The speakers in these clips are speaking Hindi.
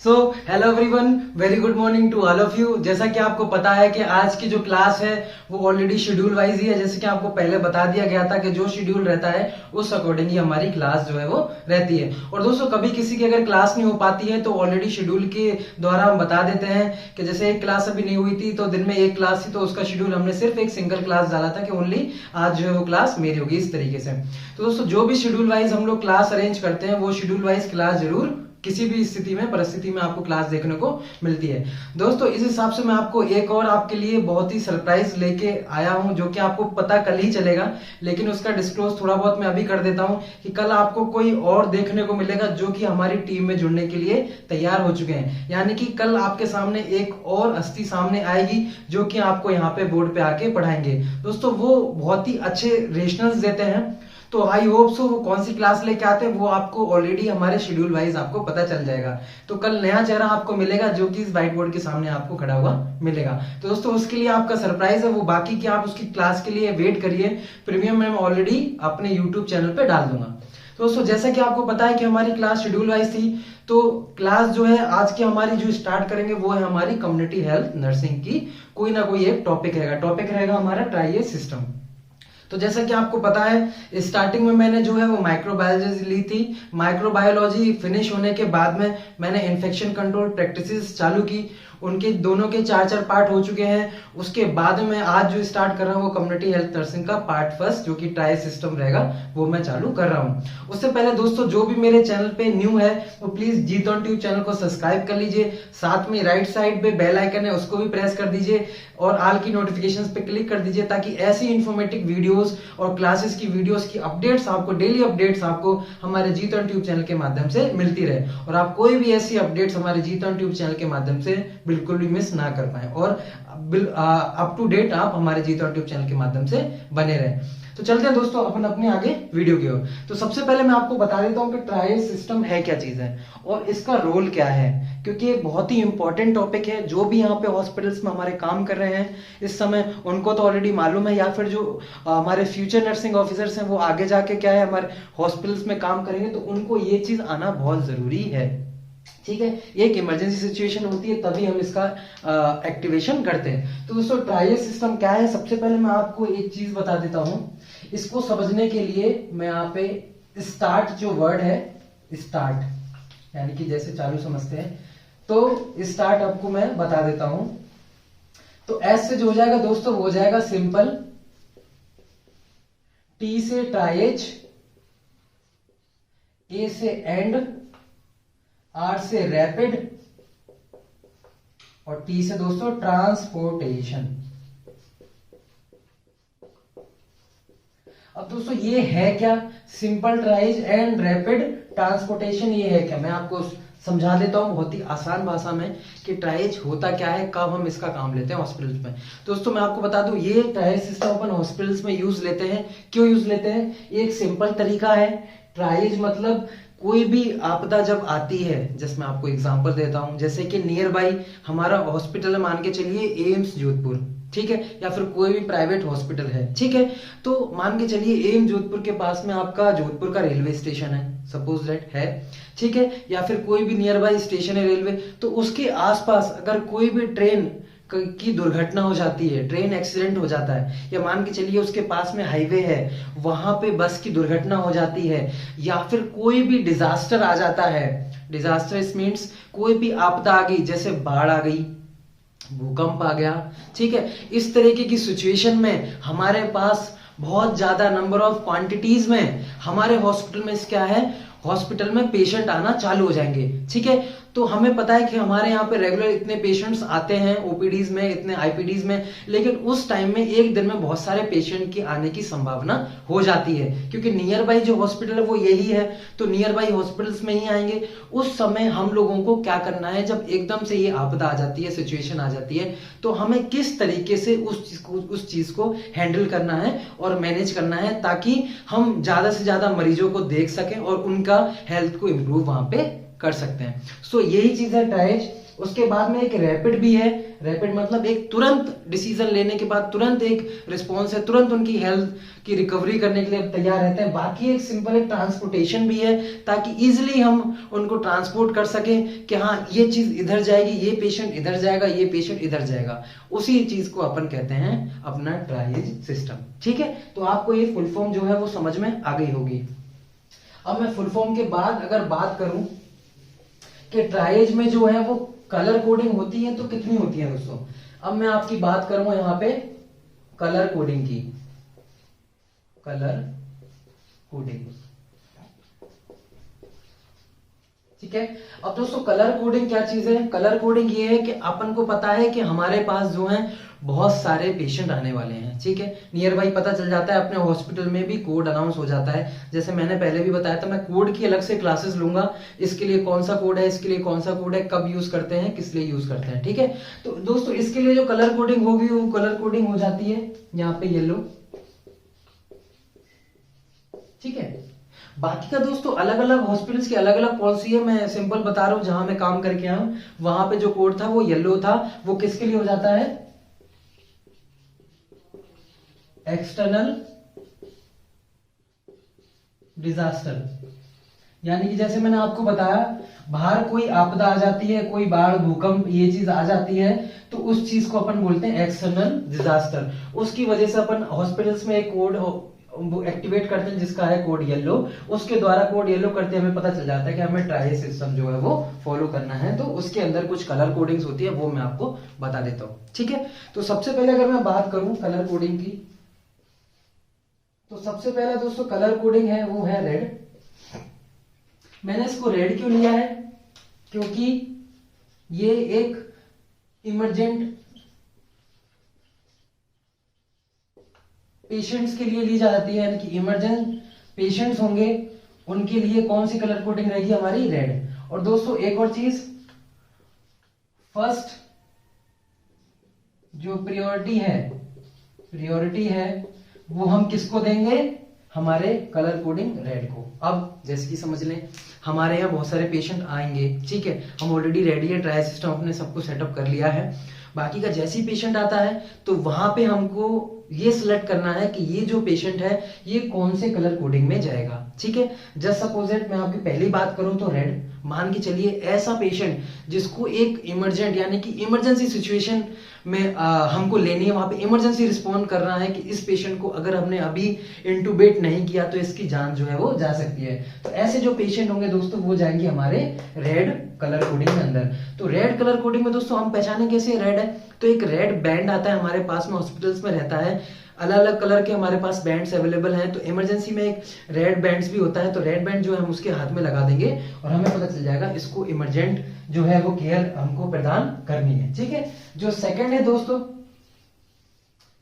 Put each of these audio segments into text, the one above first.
So hello everyone, very good morning to all of you. जैसा कि आपको पता है कि आज की जो क्लास है वो ऑलरेडी शेड्यूल वाइज ही है। जैसे कि आपको पहले बता दिया गया था कि जो शेड्यूल रहता है उस अकॉर्डिंग ही हमारी क्लास जो है वो रहती है। और दोस्तों, कभी किसी की अगर क्लास नहीं हो पाती है तो ऑलरेडी शेड्यूल के द्वारा हम बता देते हैं कि जैसे एक क्लास अभी नहीं हुई थी तो दिन में एक क्लास थी, तो उसका शेड्यूल हमने सिर्फ एक सिंगल क्लास डाला था कि ओनली आज जो है वो क्लास मेरी होगी, इस तरीके से। तो दोस्तों, जो भी शेड्यूल वाइज हम लोग क्लास अरेंज करते हैं वो शेड्यूल वाइज क्लास जरूर किसी भी स्थिति में परिस्थिति में आपको क्लास देखने को मिलती है। दोस्तों, इस हिसाब से मैं आपको एक और आपके लिए बहुत ही सरप्राइज लेके आया हूं, जो कि आपको पता कल ही चलेगा, लेकिन उसका डिस्क्लोज थोड़ा बहुत मैं अभी कर देता हूं कि कल आपको कोई और देखने को मिलेगा जो कि हमारी टीम में जुड़ने के लिए तैयार हो चुके हैं। यानी कि कल आपके सामने एक और हस्ती सामने आएगी जो कि आपको यहाँ पे बोर्ड पे आके पढ़ाएंगे। दोस्तों, वो बहुत ही अच्छे रेशनल्स देते हैं, तो आई होप सो वो कौन सी क्लास लेके आते हैं वो आपको ऑलरेडी हमारे शेड्यूल वाइज आपको पता चल जाएगा। तो कल नया चेहरा आपको मिलेगा जो कि इस व्हाइट बोर्ड के सामने आपको खड़ा हुआ मिलेगा। तो दोस्तों, उसके लिए आपका सरप्राइज है वो, बाकी की आप उसकी क्लास के लिए वेट करिए। प्रीमियम मैं ऑलरेडी अपने यूट्यूब चैनल पे डाल दूंगा। तो दोस्तों, जैसा कि आपको पता है कि हमारी क्लास शेड्यूल वाइज थी, तो क्लास जो है आज की हमारी जो स्टार्ट करेंगे वो है हमारी कम्युनिटी हेल्थ नर्सिंग की कोई ना कोई एक टॉपिक रहेगा। टॉपिक रहेगा हमारा ट्राइएज सिस्टम। तो जैसा कि आपको पता है, स्टार्टिंग में मैंने जो है वो माइक्रोबायोलॉजी ली थी। माइक्रोबायोलॉजी फिनिश होने के बाद में मैंने इन्फेक्शन कंट्रोल प्रैक्टिसेस चालू की। उनके दोनों के 4 पार्ट हो चुके हैं। उसके बाद में आज जो स्टार्ट कर रहा हूं वो कम्युनिटी हेल्थ नर्सिंग का पार्ट फर्स्ट जो कि ट्राई सिस्टम रहेगा वो मैं चालू कर रहा हूं। उससे पहले दोस्तों, जो भी मेरे चैनल पे न्यू है वो please Jeet on tube channel को सब्सक्राइब कर लीजिए। साथ में राइट साइड पे बेल आइकन है उसको भी प्रेस कर दीजिए और ऑल की नोटिफिकेशंस पे क्लिक कर दीजिए, ताकि ऐसी इंफॉर्मेटिव वीडियोस और क्लासेस की वीडियोस की अपडेट्स आपको, डेली अपडेट्स आपको हमारे जीत ऑन ट्यूब चैनल के माध्यम से मिलती रहे और आप कोई भी ऐसी अपडेट्स हमारे जीत ऑन ट्यूब चैनल के माध्यम से बिल्कुल भी मिस ना कर पाए और अप टू डेट आप हमारे जीत ऑन ट्यूब चैनल के माध्यम से बने रहें। तो चलते हैं दोस्तों अपन अपने आगे वीडियो की ओर। तो सबसे पहले मैं आपको बता देता हूं कि ट्रायल सिस्टम है क्या चीज है और इसका रोल क्या है, क्योंकि ये बहुत ही इंपॉर्टेंट टॉपिक है। जो भी यहाँ पे हॉस्पिटल्स में हमारे काम कर रहे हैं इस समय उनको तो ऑलरेडी मालूम है, या फिर जो हमारे फ्यूचर नर्सिंग ऑफिसर्स हैं वो आगे जाके क्या है हमारे हॉस्पिटल्स में काम करेंगे, तो उनको ये चीज आना बहुत जरूरी है। ठीक है, एक इमरजेंसी सिचुएशन होती है तभी हम इसका एक्टिवेशन करते हैं। तो दोस्तों, ट्रायल सिस्टम क्या है, सबसे पहले मैं आपको एक चीज बता देता हूं। इसको समझने के लिए मैं यहाँ पे स्टार्ट जो वर्ड है, स्टार्ट यानी कि जैसे चालू समझते हैं, तो स्टार्ट आपको मैं बता देता हूं। तो एस से जो हो जाएगा दोस्तों वो हो जाएगा सिंपल, टी से ट्राइएज, ए से एंड, आर से रैपिड और टी से दोस्तों ट्रांसपोर्टेशन। अब दोस्तों, ये है क्या, simple tries and rapid transportation, ये है क्या, मैं आपको समझा देता हूं बहुत ही आसान भाषा में कि ट्राइज होता क्या है, कब हम इसका काम लेते हैं हॉस्पिटल्स में। दोस्तों, मैं आपको बता दूं, ये ट्राइज सिस्टम अपन हॉस्पिटल्स में यूज लेते हैं। क्यों यूज लेते हैं, एक सिंपल तरीका है। ट्राइज मतलब कोई भी आपदा जब आती है, जैसे मैं आपको एग्जांपल देता हूं, जैसे कि नियर बाई हमारा हॉस्पिटल मान के चलिए एम्स जोधपुर, ठीक है, या फिर कोई भी प्राइवेट हॉस्पिटल है, ठीक है, तो मान के चलिए एम्स जोधपुर के पास में आपका जोधपुर का रेलवे स्टेशन है, सपोज दैट है, ठीक है, या फिर कोई भी नियर बाई स्टेशन है रेलवे, तो उसके आसपास अगर कोई भी ट्रेन की दुर्घटना हो जाती है, ट्रेन एक्सीडेंट हो जाता है, या मान के चलिए उसके पास में हाईवे है, वहां पे बस की दुर्घटना हो जाती है, या फिर कोई भी डिजास्टर आ जाता है, डिजास्टर मीन्स कोई भी आपदा आ गई, जैसे बाढ़ आ गई, भूकंप आ गया, ठीक है, इस तरीके की सिचुएशन में हमारे पास बहुत ज्यादा नंबर ऑफ क्वांटिटीज में हमारे हॉस्पिटल में क्या है, हॉस्पिटल में पेशेंट आना चालू हो जाएंगे। ठीक है, तो हमें पता है कि हमारे यहाँ पे रेगुलर इतने पेशेंट्स आते हैं ओपीडीज में, इतने आईपीडीज में, लेकिन उस टाइम में एक दिन में बहुत सारे पेशेंट की आने की संभावना हो जाती है, क्योंकि नियर बाई जो हॉस्पिटल है वो यही है, तो नियर बाई हॉस्पिटल्स में ही आएंगे। उस समय हम लोगों को क्या करना है, जब एकदम से ये आपदा आ जाती है, सिचुएशन आ जाती है, तो हमें किस तरीके से उस चीज को हैंडल करना है और मैनेज करना है, ताकि हम ज्यादा से ज्यादा मरीजों को देख सकें और उनका हेल्थ को इम्प्रूव वहां पे कर सकते हैं। सो यही चीज है ट्राइएज। उसके बाद में एक रैपिड भी है। रैपिड मतलब एक तुरंत डिसीजन लेने के बाद तुरंत एक रिस्पॉन्स है, तुरंत उनकी हेल्थ की रिकवरी करने के लिए तैयार रहते हैं। बाकी एक सिंपल एक ट्रांसपोर्टेशन भी है, ताकि इजिली हम उनको ट्रांसपोर्ट कर सकें कि हाँ ये चीज इधर जाएगी, ये पेशेंट इधर जाएगा, ये पेशेंट इधर जाएगा। उसी चीज को अपन कहते हैं अपना ट्राइएज सिस्टम। ठीक है, तो आपको ये फुल फॉर्म जो है वो समझ में आ गई होगी। अब मैं फुल फॉर्म के बाद अगर बात करूं कि ट्राइएज में जो है वो कलर कोडिंग होती है तो कितनी होती है दोस्तों। अब मैं आपकी बात करूंगा यहां पे कलर कोडिंग की। कलर कोडिंग, ठीक है। अब दोस्तों कलर कोडिंग क्या चीज है। कलर कोडिंग ये है कि अपन को पता है कि हमारे पास जो है बहुत सारे पेशेंट आने वाले हैं, ठीक है। नियर बाई पता चल जाता है, अपने हॉस्पिटल में भी कोड अनाउंस हो जाता है। जैसे मैंने पहले भी बताया था, मैं कोड की अलग से क्लासेस लूंगा, इसके लिए कौन सा कोड है, इसके लिए कौन सा कोड है, कब यूज करते हैं, किस लिए यूज करते हैं, ठीक है। तो दोस्तों इसके लिए जो कलर कोडिंग होगी वो कलर कोडिंग हो जाती है यहाँ पे येलो, ठीक है। बाकी का दोस्तों अलग अलग हॉस्पिटल्स की अलग अलग पॉलिसी है। मैं सिंपल बता रहा हूं, जहां मैं काम करके आया हूं वहां पे जो कोड था वो येलो था। वो किसके लिए हो जाता है, एक्सटर्नल डिजास्टर। यानी कि जैसे मैंने आपको बताया, बाहर कोई आपदा आ जाती है, कोई बाढ़, भूकंप, ये चीज आ जाती है, तो उस चीज को अपन बोलते हैं एक्सटर्नल डिजास्टर। उसकी वजह से अपन हॉस्पिटल्स में एक कोड एक्टिवेट करते हैं जिसका है कोड येलो। उसके द्वारा कोड येलो करते हमें पता चल जाता है कि हमें ट्राइएज सिस्टम जो है वो फॉलो करना है। तो उसके अंदर कुछ कलर कोडिंग्स होती है, वो मैं आपको बता देता हूं, ठीक है। तो सबसे पहले अगर मैं बात करूं कलर कोडिंग की, तो सबसे पहला दोस्तों कलर कोडिंग है वो है रेड। मैंने इसको रेड क्यों लिया है, क्योंकि ये एक इमरजेंट पेशेंट्स के लिए ली जाती है। यानी कि इमरजेंट पेशेंट्स होंगे उनके लिए कौन सी कलर कोडिंग रहेगी हमारी, रेड। और दोस्तों एक और चीज, फर्स्ट जो प्रायोरिटी है वो हम किसको देंगे, हमारे कलर कोडिंग रेड को। अब जैसे कि समझ लें हमारे यहाँ बहुत सारे पेशेंट आएंगे, ठीक है, हम ऑलरेडी रेडी है, ट्रायल सिस्टम अपने सबको सेटअप कर लिया है। बाकी का जैसे ही पेशेंट आता है तो वहां पे हमको ये सिलेक्ट करना है कि ये जो पेशेंट है ये कौन से कलर कोडिंग में जाएगा, ठीक है। जस्ट सपोजेट मैं आपकी पहली बात करूं तो रेड। मान के चलिए ऐसा पेशेंट जिसको एक इमरजेंट यानी कि इमरजेंसी सिचुएशन में हमको लेनी है, वहां पे इमरजेंसी रिस्पॉन्ड करना है कि इस पेशेंट को अगर हमने अभी इंटूबेट नहीं किया तो इसकी जान जो है वो जा सकती है। तो ऐसे जो पेशेंट होंगे दोस्तों वो जाएंगे हमारे रेड कलर कोडिंग में अंदर। तो रेड कलर कोडिंग में दोस्तों हम पहचाने कैसे रेड है, तो एक रेड बैंड आता है हमारे पास में, हॉस्पिटल्स में रहता है। अलग अलग कलर के हमारे पास बैंड्स अवेलेबल हैं, तो इमरजेंसी में एक रेड बैंड्स भी होता है। तो रेड बैंड जो है हम उसके हाथ में लगा देंगे और हमें पता चल जाएगा इसको इमरजेंट जो है वो केयर हमको प्रदान करनी है, ठीक है। जो सेकंड है दोस्तों,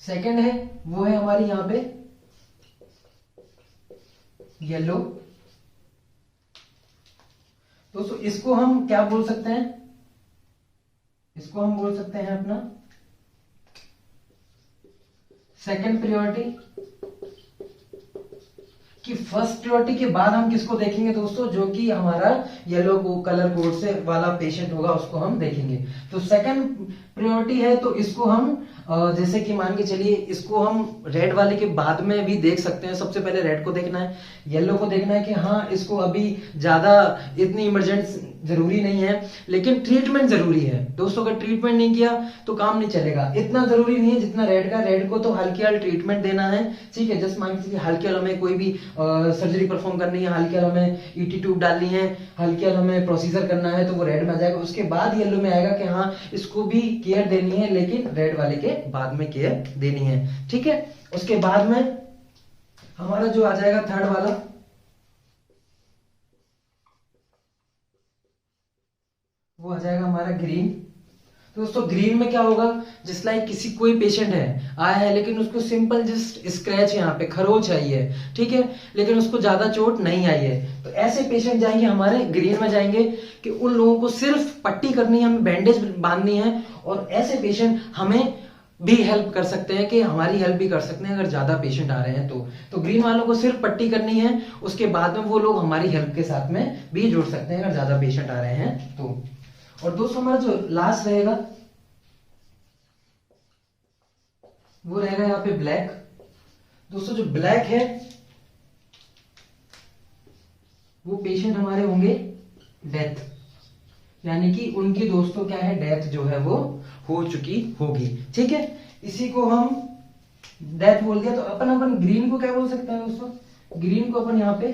सेकंड है वो है हमारी यहाँ पे येलो। दोस्तों इसको हम क्या बोल सकते हैं, इसको हम बोल सकते हैं अपना सेकंड प्रायोरिटी। कि फर्स्ट प्रायोरिटी के बाद हम किसको देखेंगे दोस्तों, जो कि हमारा येलो को कलर कोड से वाला पेशेंट होगा उसको हम देखेंगे। तो सेकंड प्रायोरिटी है तो इसको हम जैसे कि मान के चलिए इसको हम रेड वाले के बाद में भी देख सकते हैं। सबसे पहले रेड को देखना है, येलो को देखना है कि हाँ इसको अभी ज्यादा इतनी इमरजेंसी जरूरी नहीं है लेकिन ट्रीटमेंट जरूरी है। दोस्तों अगर ट्रीटमेंट नहीं किया तो काम नहीं चलेगा। इतना जरूरी नहीं है जितना रेड का, रेड को तो हल्की हाल ट्रीटमेंट देना है, ठीक है। जस्ट मान के चलिए हल्के हाल हमें कोई भी सर्जरी परफॉर्म करनी है, हल्के हाल हमें ईटी ट्यूब डालनी है, हल्के हाल हमें प्रोसीजर करना है तो वो रेड में आ जाएगा। उसके बाद येलो में आएगा कि हाँ इसको भी केयर देनी है लेकिन रेड वाले के बाद में केयर देनी है, ठीक है। उसके बाद में हमारा जो आ जाएगा थर्ड वाला, वो आ जाएगा हमारा ग्रीन। तो दोस्तों ग्रीन में क्या होगा, जिस लाइक किसी कोई पेशेंट है आया है लेकिन उसको सिंपल जस्ट स्क्रैच यहाँ पे खरोच चाहिए, ठीक है, लेकिन उसको ज्यादा चोट नहीं आई है, तो ऐसे पेशेंट जाएंगे हमारे ग्रीन में जाएंगे कि उन लोगों को सिर्फ पट्टी करनी है, हमें बैंडेज बांधनी है। और ऐसे पेशेंट हमें भी हेल्प कर सकते हैं, कि हमारी हेल्प भी कर सकते हैं अगर ज्यादा पेशेंट आ रहे हैं तो ग्रीन वालों को सिर्फ पट्टी करनी है, उसके बाद में वो लोग हमारी हेल्प के साथ में भी जुड़ सकते हैं अगर ज्यादा पेशेंट आ रहे हैं तो। और दोस्तों हमारा जो लास्ट रहेगा वो रहेगा यहाँ पे ब्लैक। दोस्तों जो ब्लैक है वो पेशेंट हमारे होंगे डेथ, यानी कि उनकी दोस्तों क्या है, डेथ जो है वो हो चुकी होगी। ठीक है, इसी को हम डेथ बोल दिया। तो अपन ग्रीन को क्या बोल सकते हैं दोस्तों, ग्रीन को अपन यहाँ पे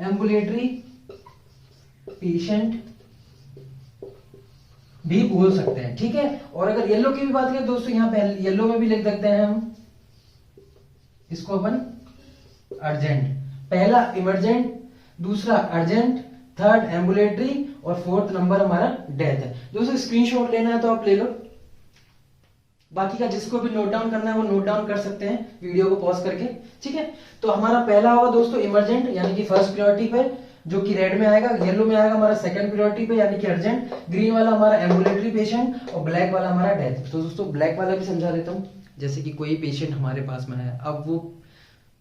एम्बुलेटरी पेशेंट भी बोल सकते हैं। ठीक है, और अगर येलो की भी बात करें दोस्तों, यहाँ पे येलो में भी लिख सकते हैं हम इसको अपन अर्जेंट। पहला इमरजेंट, दूसरा अर्जेंट, थर्ड एम्बुलेटरी और फोर्थ नंबर हमारा डेथ है। दोस्तों स्क्रीनशॉट लेना है तो आप ले लो, बाकी का जिसको भी नोट डाउन करना है वो नोट डाउन कर सकते हैं वीडियो को पॉज करके। ठीक है, तो हमारा पहला होगा दोस्तों इमरजेंट, यानी कि फर्स्ट प्रायोरिटी पे जो कि रेड में आएगा, येलो में आएगा हमारा सेकंड प्रायोरिटी पे यानी कि अर्जेंट, ग्रीन वाला हमारा एम्बुलेटरी पेशेंट और ब्लैक वाला हमारा डेथ। तो दोस्तों ब्लैक वाला भी समझा देता हूँ। जैसे कि कोई पेशेंट हमारे पास में आया, अब वो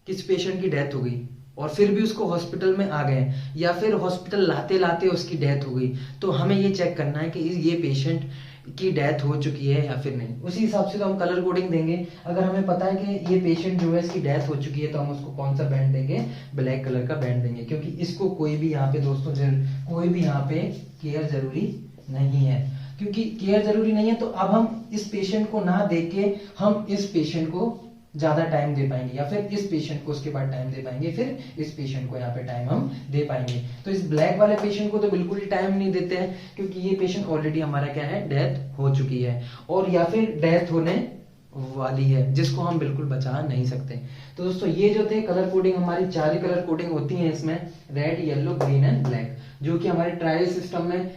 किस पेशेंट की डेथ हो गई और फिर भी उसको हॉस्पिटल में आ गए, या फिर हॉस्पिटल लाते लाते उसकी डेथ हो गई, तो हमें ये चेक करना है कि ये पेशेंट की डेथ हो चुकी है या फिर नहीं। उसी हिसाब से तो हम कलर कोडिंग देंगे। अगर हमें पता है कि ये पेशेंट जो है इसकी डेथ हो चुकी है तो हम उसको कौन सा बैंड देंगे, ब्लैक कलर का बैंड देंगे, क्योंकि इसको कोई भी यहाँ पे दोस्तों कोई भी यहाँ पे केयर जरूरी नहीं है। क्योंकि केयर जरूरी नहीं है तो अब हम इस पेशेंट को ना देख के हम इस पेशेंट को ज्यादा टाइम दे पाएंगे, या फिर इस पेशेंट को उसके बाद टाइम दे पाएंगे, फिर इस पेशेंट को यहाँ पे टाइम हम दे पाएंगे। तो इस ब्लैक वाले पेशेंट को तो बिल्कुल ही टाइम नहीं देते हैं, क्योंकि ये पेशेंट ऑलरेडी हमारा क्या है, डेथ हो चुकी है, और या फिर डेथ होने वाली है, जिसको हम बिल्कुल बचा नहीं सकते। तो दोस्तों ये जो थे कलर कोडिंग, हमारी 4 ही कलर कोडिंग होती है इसमें, red, yellow, green and black, जो कि हमारे ट्रायल सिस्टम में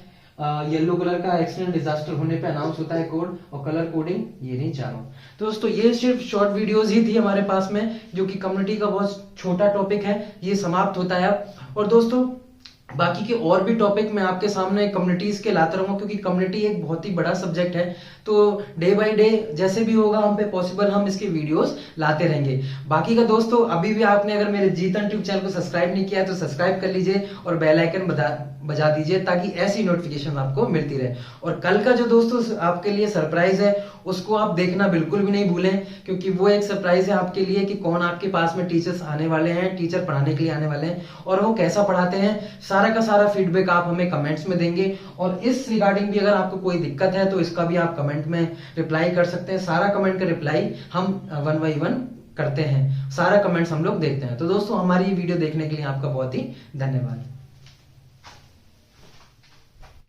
येलो कलर का एक्सीडेंट डिजास्टर होने पे अनाउंस होता है कोड, और कलर कोडिंग ये नहीं चारों। तो दोस्तों ये सिर्फ शॉर्ट वीडियोस ही थी हमारे पास में, जो कि कम्युनिटी का बहुत छोटा टॉपिक है, ये समाप्त होता है अब। और दोस्तों बाकी के और भी टॉपिक मैं आपके सामने कम्युनिटीज के लाता रहूंगा, क्योंकि कम्युनिटी एक बहुत ही बड़ा सब्जेक्ट है। तो डे बाय डे जैसे भी होगा हम पे पॉसिबल हम इसके वीडियोस लाते रहेंगे। बाकी का दोस्तों अभी भी आपने अगर मेरे जीतन ट्यूब चैनल को सब्सक्राइब नहीं किया है तो सब्सक्राइब कर लीजिए और बेल आइकन बजा दीजिए, ताकि ऐसी नोटिफिकेशन आपको मिलती रहे। और कल का जो दोस्तों आपके लिए सरप्राइज है उसको आप देखना बिल्कुल भी नहीं भूलें, क्योंकि वो एक सरप्राइज है आपके लिए कि कौन आपके पास में टीचर्स आने वाले हैं, टीचर पढ़ाने के लिए आने वाले हैं, और वो कैसा पढ़ाते हैं, सारा का सारा फीडबैक आप हमें कमेंट्स में देंगे। और इस रिगार्डिंग भी अगर आपको कोई दिक्कत है तो इसका भी आप कमेंट में रिप्लाई कर सकते हैं। सारा कमेंट का रिप्लाई हम 1 by 1 करते हैं, सारा कमेंट्स हम लोग देखते हैं। तो दोस्तों हमारी वीडियो देखने के लिए आपका बहुत ही धन्यवाद।